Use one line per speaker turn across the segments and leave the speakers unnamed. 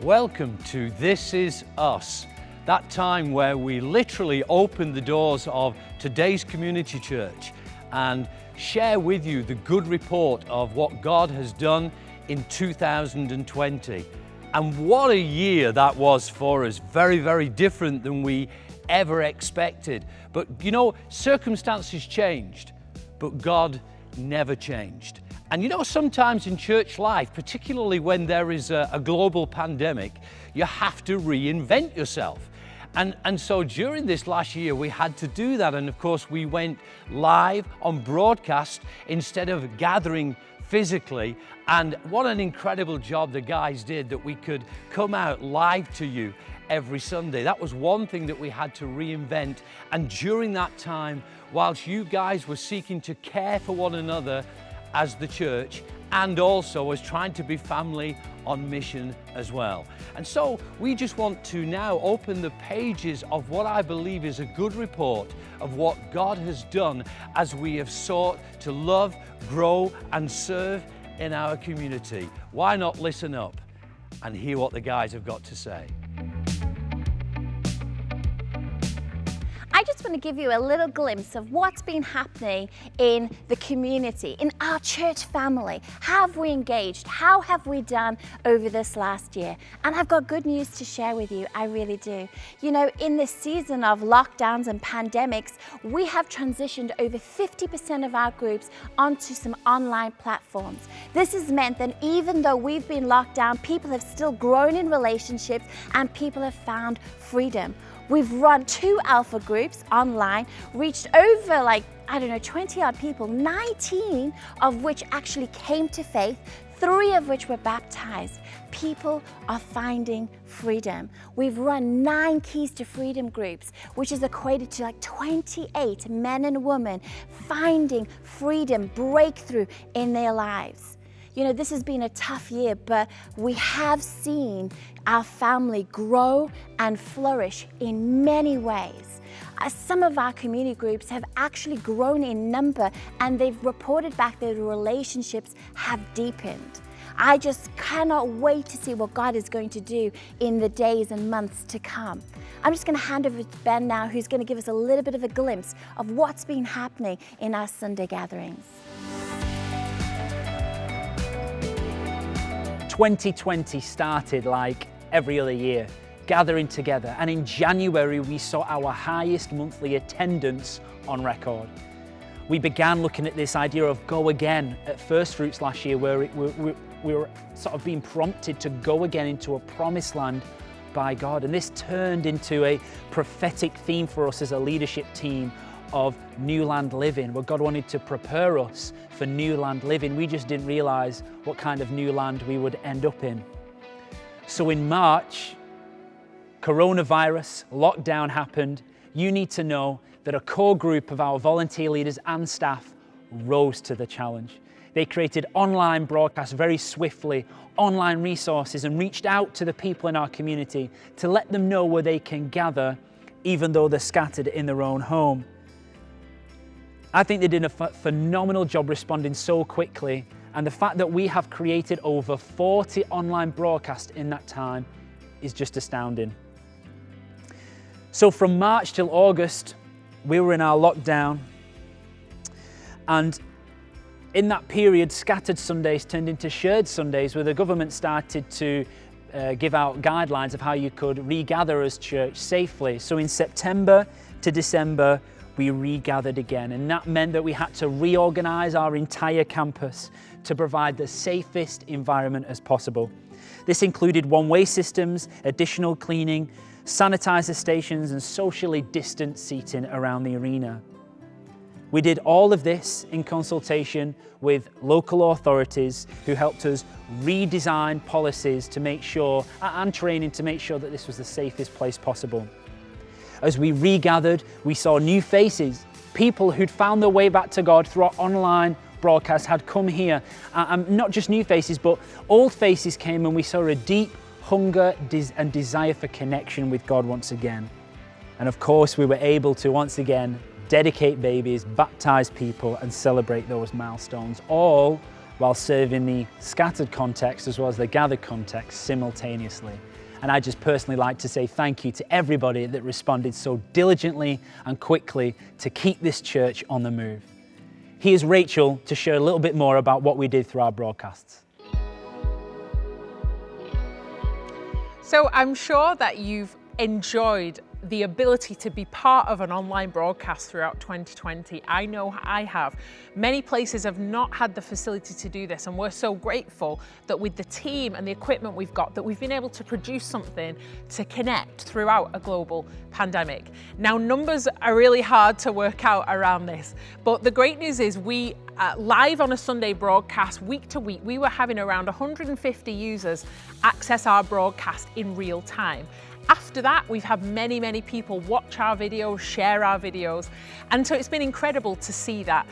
Welcome to This Is Us, that time where we literally open the doors of today's community church and share with you the good report of what God has done in 2020. And what a year that was for us. Very, very different than we ever expected. But you know, circumstances changed, but God never changed. And you know, sometimes in church life, particularly when there is a global pandemic, you have to reinvent yourself. And so during this last year, we had to do that. And of course, we went live on broadcast instead of gathering physically. And what an incredible job the guys did that we could come out live to you every Sunday. That was one thing that we had to reinvent. And during that time, whilst you guys were seeking to care for one another as the church, and also as trying to be family on mission as well. And so we just want to now open the pages of what I believe is a good report of what God has done as we have sought to love, grow, and serve in our community. Why not listen up and hear what the guys have got to say?
I just want to give you a little glimpse of what's been happening in the community, in our church family. How have we engaged? How have we done over this last year? And I've got good news to share with you, I really do. You know, in this season of lockdowns and pandemics, we have transitioned over 50% of our groups onto some online platforms. This has meant that even though we've been locked down, people have still grown in relationships and people have found freedom. We've run 2 alpha groups online, reached over 20 odd people, 19 of which actually came to faith, 3 of which were baptized. People are finding freedom. We've run 9 Keys to Freedom groups, which is equated to 28 men and women finding freedom, breakthrough in their lives. You know, this has been a tough year, but we have seen our family grow and flourish in many ways. Some of our community groups have actually grown in number and they've reported back that the relationships have deepened. I just cannot wait to see what God is going to do in the days and months to come. I'm just going to hand over to Ben now, who's going to give us a little bit of a glimpse of what's been happening in our Sunday gatherings.
2020 started like every other year, gathering together, and in January we saw our highest monthly attendance on record. We began looking at this idea of go again at First Fruits last year, where we were sort of being prompted to go again into a promised land by God, and this turned into a prophetic theme for us as a leadership team of New Land Living, where God wanted to prepare us for New Land Living. We just didn't realize what kind of new land we would end up in. So in March, coronavirus, lockdown happened. You need to know that a core group of our volunteer leaders and staff rose to the challenge. They created online broadcasts very swiftly, online resources, and reached out to the people in our community to let them know where they can gather, even though they're scattered in their own home. I think they did a phenomenal job responding so quickly, and the fact that we have created over 40 online broadcasts in that time is just astounding. So from March till August, we were in our lockdown, and in that period, scattered Sundays turned into shared Sundays, where the government started to give out guidelines of how you could regather as church safely. So in September to December, we regathered again, and that meant that we had to reorganize our entire campus to provide the safest environment as possible. This included one-way systems, additional cleaning, sanitizer stations, and socially distant seating around the arena. We did all of this in consultation with local authorities who helped us redesign policies to make sure, and training to make sure that this was the safest place possible. As we regathered, we saw new faces. People who'd found their way back to God through our online broadcast had come here. Not just new faces, but old faces came, and we saw a deep hunger and desire for connection with God once again. And of course, we were able to once again dedicate babies, baptize people, and celebrate those milestones, all while serving the scattered context as well as the gathered context simultaneously. And I just personally like to say thank you to everybody that responded so diligently and quickly to keep this church on the move. Here's Rachel to share a little bit more about what we did through our broadcasts.
So I'm sure that you've enjoyed the ability to be part of an online broadcast throughout 2020. I know I have. Many places have not had the facility to do this, and we're so grateful that with the team and the equipment we've got, that we've been able to produce something to connect throughout a global pandemic. Now, numbers are really hard to work out around this, but the great news is we live on a Sunday broadcast week to week, we were having around 150 users access our broadcast in real time. After that, we've had many people watch our videos, share our videos, and so it's been incredible to see that.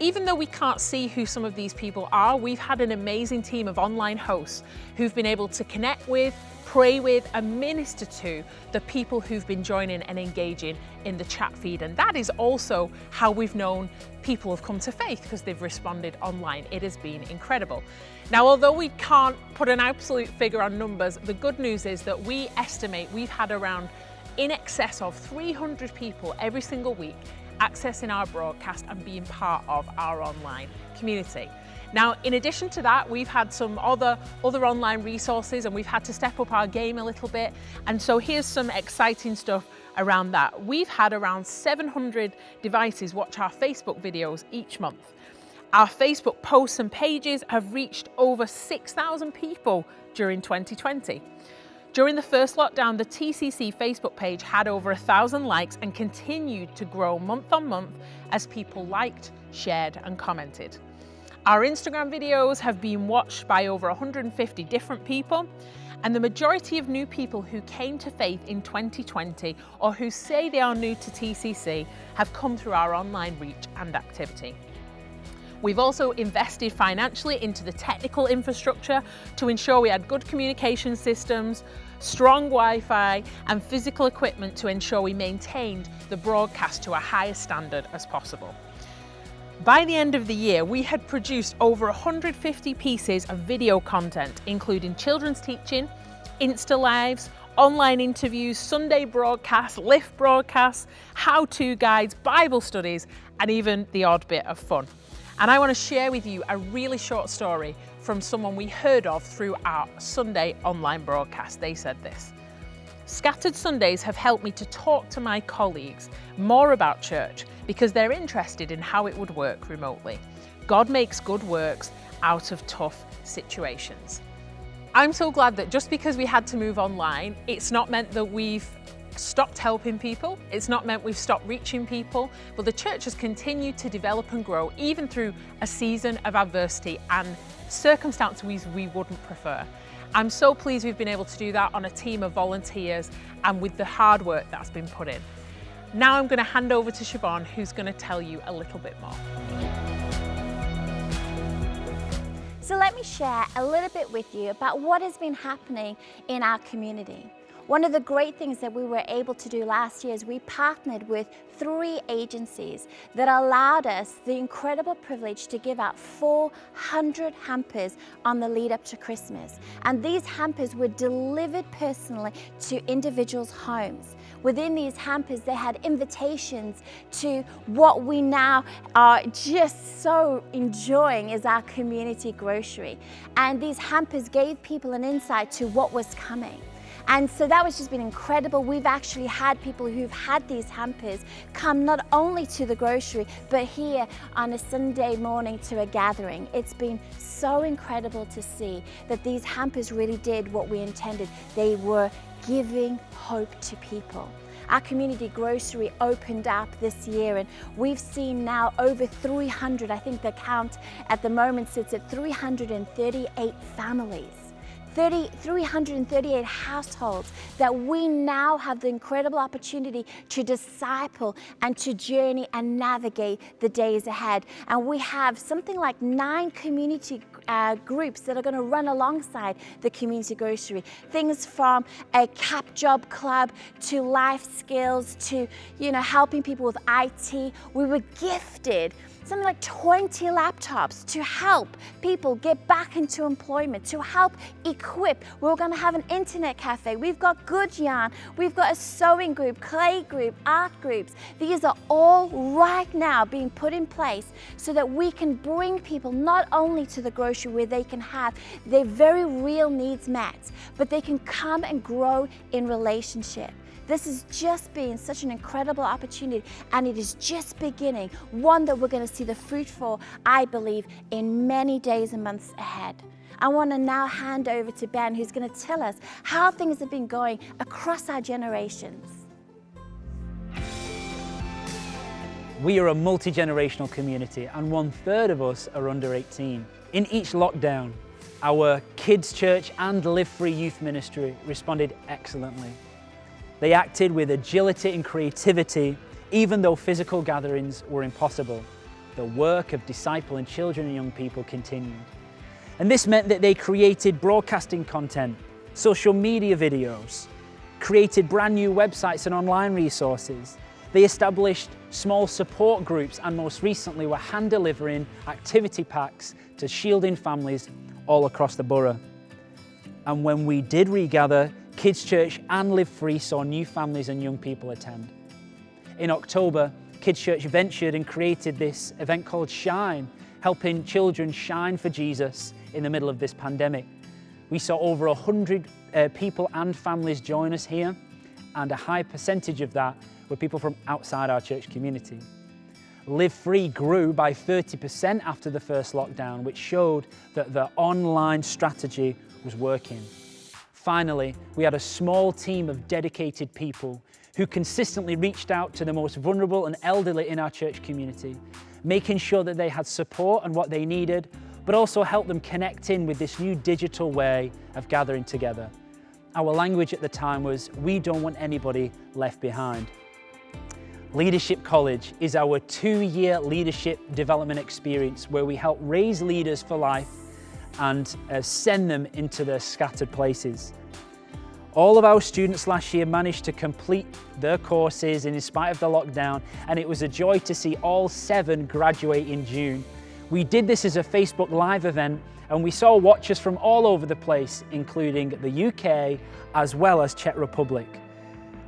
Even though we can't see who some of these people are, we've had an amazing team of online hosts who've been able to connect with, pray with, and minister to the people who've been joining and engaging in the chat feed. And that is also how we've known people have come to faith, because they've responded online. It has been incredible. Now, although we can't put an absolute figure on numbers, the good news is that we estimate we've had around in excess of 300 people every single week accessing our broadcast and being part of our online community. Now, in addition to that, we've had some other online resources, and we've had to step up our game a little bit. And so here's some exciting stuff around that. We've had around 700 devices watch our Facebook videos each month. Our Facebook posts and pages have reached over 6,000 people during 2020. During the first lockdown, the TCC Facebook page had over 1,000 likes and continued to grow month on month as people liked, shared, and commented. Our Instagram videos have been watched by over 150 different people, and the majority of new people who came to faith in 2020 or who say they are new to TCC have come through our online reach and activity. We've also invested financially into the technical infrastructure to ensure we had good communication systems, strong Wi-Fi, and physical equipment to ensure we maintained the broadcast to a highest standard as possible. By the end of the year, we had produced over 150 pieces of video content, including children's teaching, Insta Lives, online interviews, Sunday broadcasts, Lift broadcasts, how-to guides, Bible studies, and even the odd bit of fun. And I want to share with you a really short story from someone we heard of through our Sunday online broadcast. They said this: "Scattered Sundays have helped me to talk to my colleagues more about church because they're interested in how it would work remotely. God makes good works out of tough situations." I'm so glad that just because we had to move online, it's not meant that we've stopped helping people. It's not meant we've stopped reaching people, but the church has continued to develop and grow even through a season of adversity and circumstances we wouldn't prefer. I'm so pleased we've been able to do that on a team of volunteers and with the hard work that's been put in. Now I'm going to hand over to Siobhan, who's going to tell you a little bit more.
So let me share a little bit with you about what has been happening in our community. One of the great things that we were able to do last year is we partnered with 3 agencies that allowed us the incredible privilege to give out 400 hampers on the lead up to Christmas. And these hampers were delivered personally to individuals' homes. Within these hampers, they had invitations to what we now are just so enjoying is our community grocery. And these hampers gave people an insight to what was coming. And so that was just been incredible. We've actually had people who've had these hampers come not only to the grocery, but here on a Sunday morning to a gathering. It's been so incredible to see that these hampers really did what we intended. They were giving hope to people. Our community grocery opened up this year, and we've seen now over 300, I think the count at the moment sits at 338 families. 338 households that we now have the incredible opportunity to disciple and to journey and navigate the days ahead. And we have something like 9 community groups that are going to run alongside the community grocery. Things from a CAP job club to life skills to, helping people with IT. We were gifted something like 20 laptops to help people get back into employment, to help equip. We're going to have an internet cafe. We've got Good Yarn. We've got a sewing group, clay group, art groups. These are all right now being put in place so that we can bring people not only to the grocery where they can have their very real needs met, but they can come and grow in relationship. This has just been such an incredible opportunity, and it is just beginning, one that we're going to see the fruit for, I believe, in many days and months ahead. I want to now hand over to Ben, who's going to tell us how things have been going across our generations.
We are a multi-generational community, and 1/3 of us are under 18. In each lockdown, our kids' church and Live Free Youth Ministry responded excellently. They acted with agility and creativity, even though physical gatherings were impossible. The work of discipling children and young people continued. And this meant that they created broadcasting content, social media videos, created brand new websites and online resources. They established small support groups, and most recently were hand delivering activity packs to shielding families all across the borough. And when we did regather, Kids Church and Live Free saw new families and young people attend. In October, Kids Church ventured and created this event called Shine, helping children shine for Jesus in the middle of this pandemic. We saw over 100 people and families join us here, and a high percentage of that were people from outside our church community. Live Free grew by 30% after the first lockdown, which showed that the online strategy was working. Finally, we had a small team of dedicated people who consistently reached out to the most vulnerable and elderly in our church community, making sure that they had support and what they needed, but also helped them connect in with this new digital way of gathering together. Our language at the time was, "We don't want anybody left behind." Leadership College is our 2-year leadership development experience where we help raise leaders for life and send them into their scattered places. All of our students last year managed to complete their courses in spite of the lockdown, and it was a joy to see all 7 graduate in June. We did this as a Facebook Live event, and we saw watchers from all over the place, including the UK as well as Czech Republic.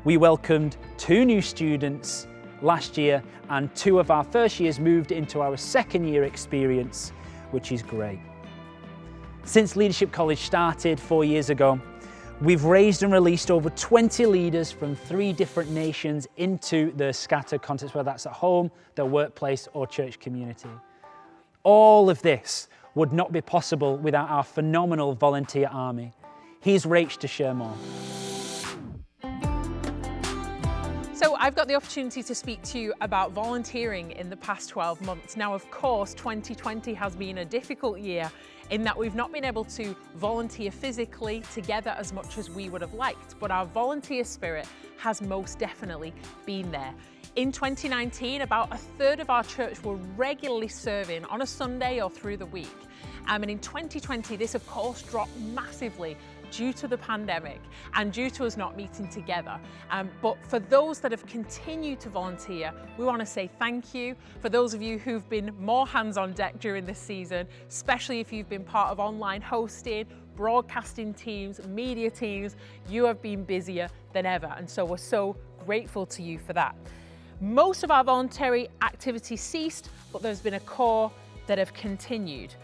We welcomed 2 new students last year, and 2 of our first years moved into our second year experience, which is great. Since Leadership College started 4 years ago, we've raised and released over 20 leaders from 3 different nations into the scattered contexts, whether that's at home, their workplace, or church community. All of this would not be possible without our phenomenal volunteer army. Here's Rach to share more.
So I've got the opportunity to speak to you about volunteering in the past 12 months. Now, of course, 2020 has been a difficult year in that we've not been able to volunteer physically together as much as we would have liked, but our volunteer spirit has most definitely been there. In 2019, about 1/3 of our church were regularly serving on a Sunday or through the week. And in 2020, this of course dropped massively due to the pandemic and due to us not meeting together. But for those that have continued to volunteer, we want to say thank you. For those of you who've been more hands on deck during this season, especially if you've been part of online hosting, broadcasting teams, media teams, you have been busier than ever. And so we're so grateful to you for that. Most of our voluntary activities ceased, but there's been a core that have continued.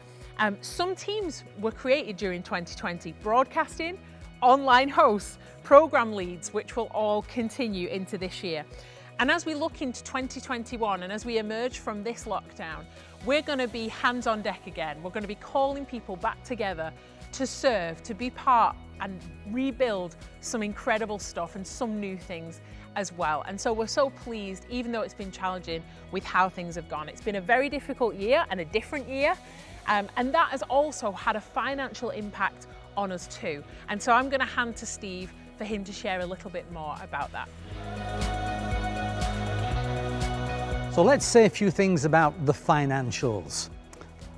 Some teams were created during 2020, broadcasting, online hosts, program leads, which will all continue into this year. And as we look into 2021 and as we emerge from this lockdown, we're going to be hands on deck again. We're going to be calling people back together to serve, to be part and rebuild some incredible stuff and some new things as well. And so we're so pleased, even though it's been challenging, with how things have gone. It's been a very difficult year and a different year. And that has also had a financial impact on us too. And so I'm going to hand to Steve for him to share a little bit more about that.
So let's say a few things about the financials.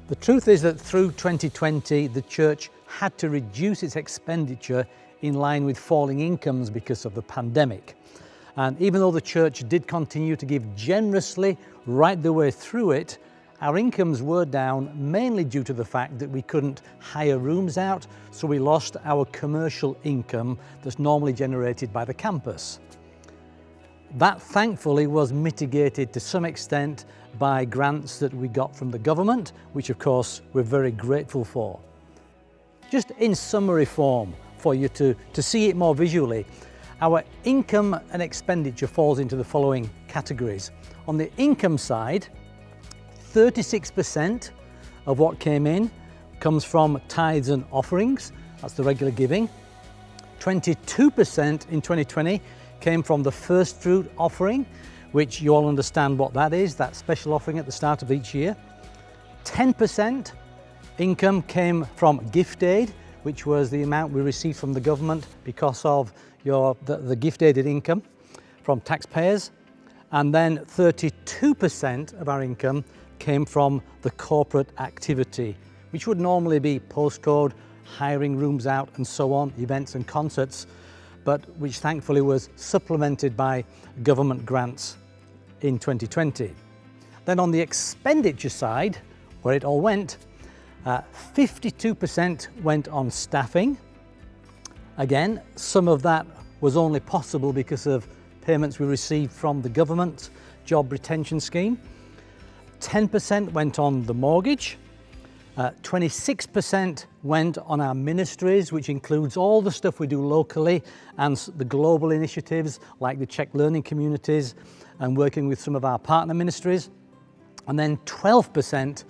The truth is that through 2020, the church had to reduce its expenditure in line with falling incomes because of the pandemic. And even though the church did continue to give generously right the way through it, our incomes were down mainly due to the fact that we couldn't hire rooms out, so we lost our commercial income that's normally generated by the campus. That thankfully was mitigated to some extent by grants that we got from the government, which of course we're very grateful for. Just in summary form, for you to see it more visually, our income and expenditure falls into the following categories. On the income side, 36% of what came in comes from tithes and offerings, that's the regular giving. 22% in 2020 came from the first fruit offering, which you all understand what that is, that special offering at the start of each year. 10% income came from gift aid, which was the amount we received from the government because of the gift aided income from taxpayers. And then 32% of our income came from the corporate activity, which would normally be postcode, hiring rooms out and so on, events and concerts, but which thankfully was supplemented by government grants in 2020. Then on the expenditure side, where it all went, 52% went on staffing. Again, some of that was only possible because of payments we received from the government job retention scheme. 10% went on the mortgage. 26% went on our ministries, which includes all the stuff we do locally and the global initiatives like the Czech learning communities and working with some of our partner ministries. And then 12%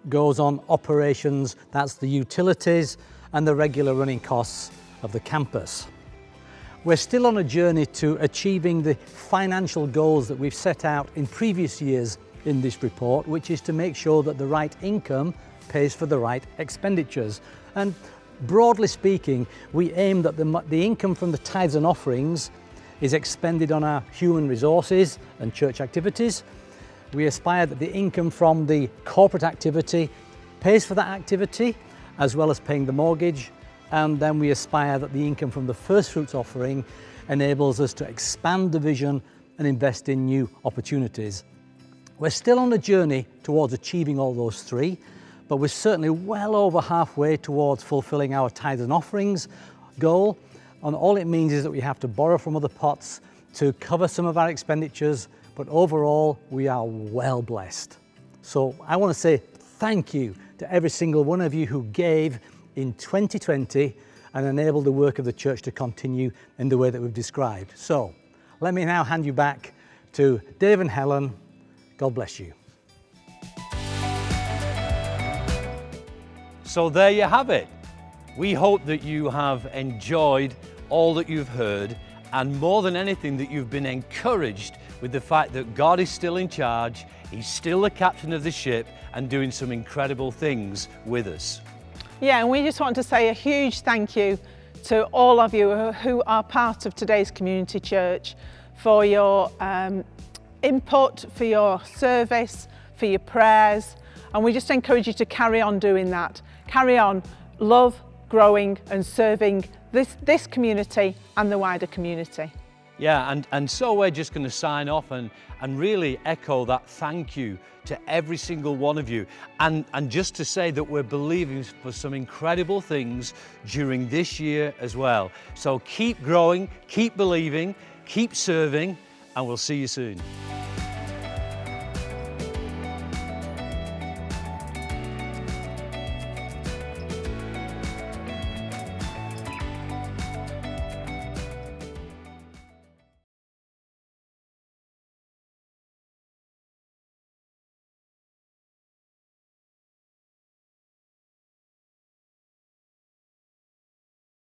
goes on operations, that's the utilities and the regular running costs of the campus. We're still on a journey to achieving the financial goals that we've set out in previous years in this report, which is to make sure that the right income pays for the right expenditures. And broadly speaking, we aim that the income from the tithes and offerings is expended on our human resources and church activities. We aspire that the income from the corporate activity pays for that activity, as well as paying the mortgage. And then we aspire that the income from the first fruits offering enables us to expand the vision and invest in new opportunities. We're still on a journey towards achieving all those three, but we're certainly well over halfway towards fulfilling our tithes and offerings goal. And all it means is that we have to borrow from other pots to cover some of our expenditures, but overall we are well blessed. So I want to say thank you to every single one of you who gave in 2020 and enabled the work of the church to continue in the way that we've described. So let me now hand you back to Dave and Helen. God bless you.
So there you have it. We hope that you have enjoyed all that you've heard, and more than anything that you've been encouraged with the fact that God is still in charge, He's still the captain of the ship and doing some incredible things with us.
Yeah, and we just want to say a huge thank you to all of you who are part of today's community church for your input, for your service, for your prayers, and we just encourage you to carry on doing that. Carry on love, growing and serving this community and the wider community.
Yeah, and so we're just going to sign off and really echo that thank you to every single one of you. And just to say that we're believing for some incredible things during this year as well. So keep growing, keep believing, keep serving, and we'll see you soon.